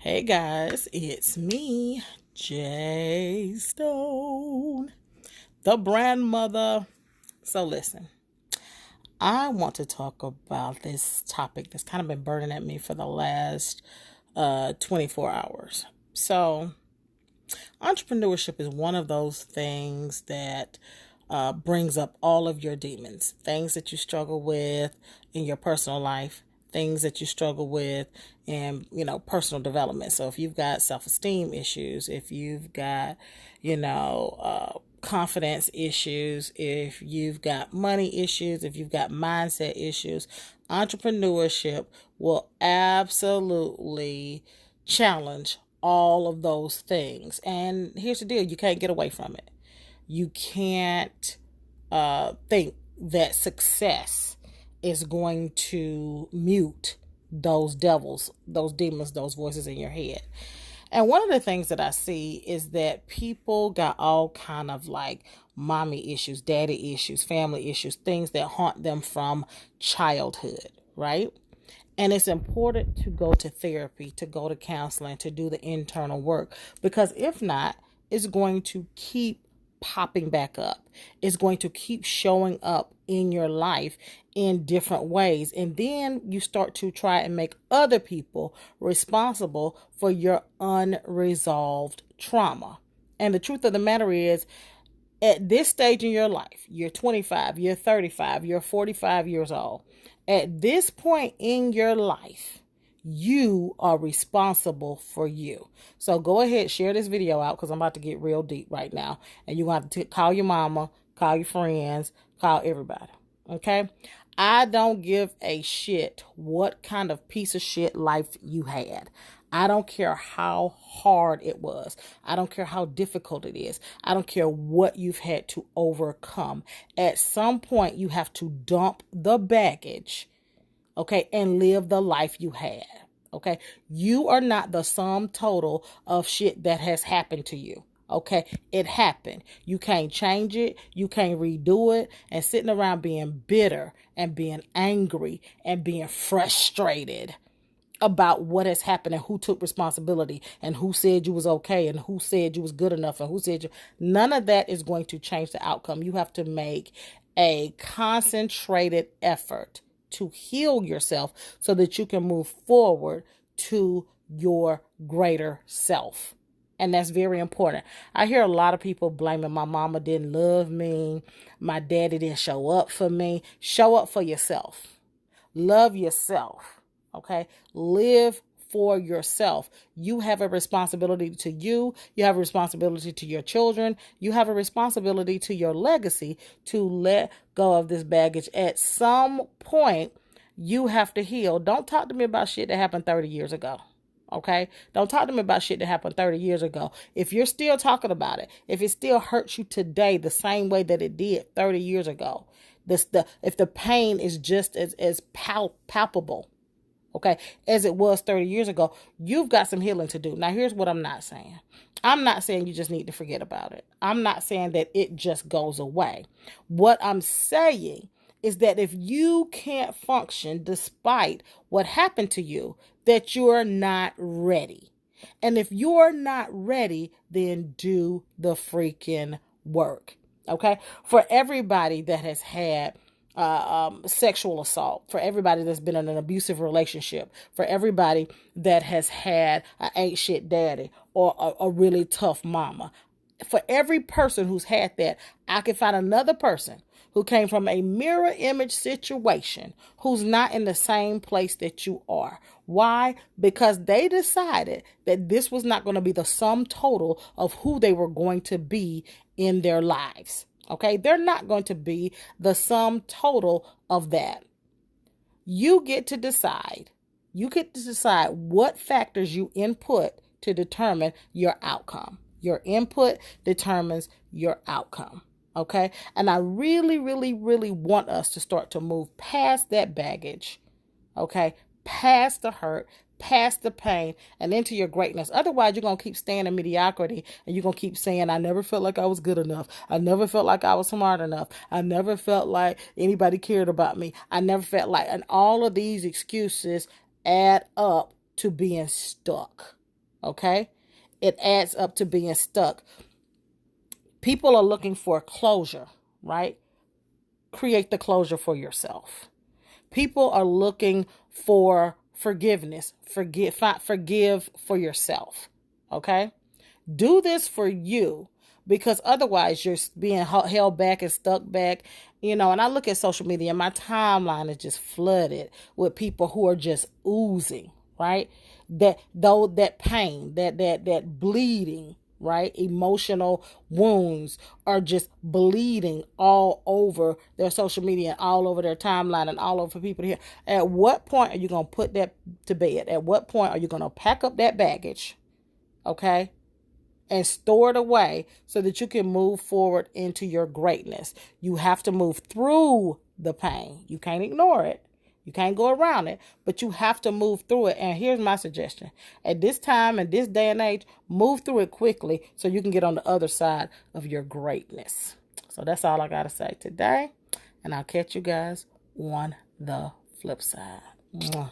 Hey guys, it's me, Jay Stone, the brand mother. So listen, I want to talk about this topic that's kind of been burning at me for the last 24 hours. So, entrepreneurship is one of those things that brings up all of your demons, things that you struggle with in your personal life, things that you struggle with in personal development. So if you've got self-esteem issues, if you've got confidence issues, if you've got money issues, if you've got mindset issues, entrepreneurship will absolutely challenge all of those things. And here's the deal: you can't get away from it. You can't think that success is going to mute those devils, those demons, those voices in your head. And one of the things that I see is that people got all kind of like mommy issues, daddy issues, family issues, things that haunt them from childhood, right? And it's important to go to therapy, to go to counseling, to do the internal work, because if not, it's going to keep popping back up. It's going to keep showing up in your life in different ways. And then you start to try and make other people responsible for your unresolved trauma. And the truth of the matter is, at this stage in your life, you're 25, you're 35, you're 45 years old. At this point in your life, you are responsible for you. So go ahead, share this video out, because I'm about to get real deep right now. And you're going to have to call your mama, call your friends, call everybody. Okay? I don't give a shit what kind of piece of shit life you had. I don't care how hard it was. I don't care how difficult it is. I don't care what you've had to overcome. At some point, you have to dump the baggage, okay, and live the life you had, okay? You are not the sum total of shit that has happened to you. Okay, it happened. You can't change it. You can't redo it. And sitting around being bitter and being angry and being frustrated about what has happened and who took responsibility and who said you was okay and who said you was good enough and who said you, none of that is going to change the outcome. You have to make a concentrated effort to heal yourself so that you can move forward to your greater self. And that's very important. I hear a lot of people blaming my mama didn't love me. My daddy didn't show up for me. Show up for yourself. Love yourself. Okay? Live for yourself. You have a responsibility to you. You have a responsibility to your children. You have a responsibility to your legacy to let go of this baggage. At some point, you have to heal. Don't talk to me about shit that happened 30 years ago. Okay? Don't talk to me about shit that happened 30 years ago. If you're still talking about it, if it still hurts you today the same way that it did 30 years ago, if the pain is just as palpable, okay, as it was 30 years ago, you've got some healing to do. Now, here's what I'm not saying. I'm not saying you just need to forget about it. I'm not saying that it just goes away. What I'm saying is that if you can't function despite what happened to you, that you're not ready. And if you're not ready, then do the freaking work. Okay? For everybody that has had sexual assault, for everybody that's been in an abusive relationship, for everybody that has had an ain't shit daddy or a really tough mama, for every person who's had that, I can find another person who came from a mirror image situation who's not in the same place that you are. Why? Because they decided that this was not going to be the sum total of who they were going to be in their lives. Okay? They're not going to be the sum total of that. You get to decide. You get to decide what factors you input to determine your outcome. Your input determines your outcome. Okay? And I really, really, really want us to start to move past that baggage. Okay? Past the hurt, past the pain, and into your greatness. Otherwise, you're going to keep staying in mediocrity, and you're going to keep saying, I never felt like I was good enough. I never felt like I was smart enough. I never felt like anybody cared about me. I never felt like, and all of these excuses add up to being stuck. Okay? It adds up to being stuck. People are looking for closure, right? Create the closure for yourself. People are looking for forgiveness. Forgive for yourself. Okay? Do this for you, because otherwise you're being held back and stuck back. And I look at social media and my timeline is just flooded with people who are just oozing, right? That pain, that bleeding, right? Emotional wounds are just bleeding all over their social media and all over their timeline and all over people here. At what point are you going to put that to bed? At what point are you going to pack up that baggage? Okay? And store it away so that you can move forward into your greatness. You have to move through the pain. You can't ignore it. You can't go around it, but you have to move through it. And here's my suggestion. At this time and this day and age, move through it quickly so you can get on the other side of your greatness. So that's all I got to say today. And I'll catch you guys on the flip side. Mwah.